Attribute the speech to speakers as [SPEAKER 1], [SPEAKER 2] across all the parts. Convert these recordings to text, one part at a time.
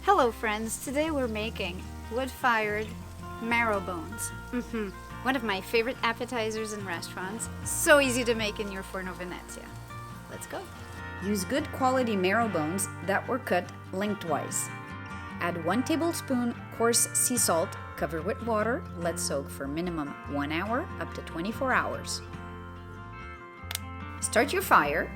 [SPEAKER 1] Hello friends, today we're making wood-fired marrow bones. One of my favorite appetizers in restaurants. So easy to make in your Forno Venezia. Let's go.
[SPEAKER 2] Use good quality marrow bones that were cut lengthwise. Add 1 tablespoon coarse sea salt, cover with water, let soak for minimum 1 hour up to 24 hours. Start your fire.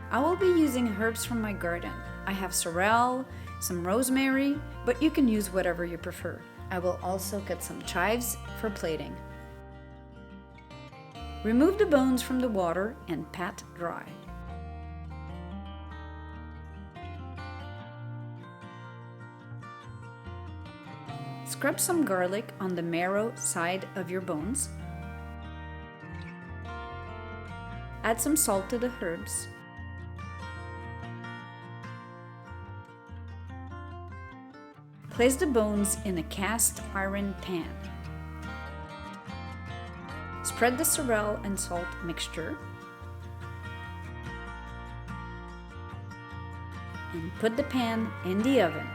[SPEAKER 2] I will be using herbs from my garden. I have sorrel, some rosemary, but you can use whatever you prefer. I will also cut some chives for plating. Remove the bones from the water and pat dry. Scrub some garlic on the marrow side of your bones. Add some salt to the herbs. Place the bones in a cast iron pan. Spread the sorrel and salt mixture and put the pan in the oven.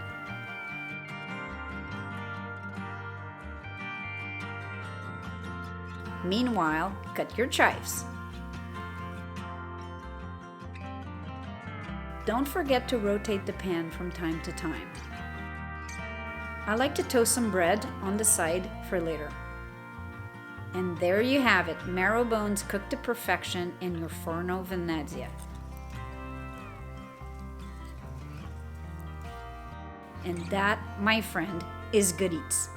[SPEAKER 2] Meanwhile, cut your chives. Don't forget to rotate the pan from time to time. I like to toast some bread on the side for later. And there you have it, marrow bones cooked to perfection in your Forno Venezia. And that, my friend, is good eats.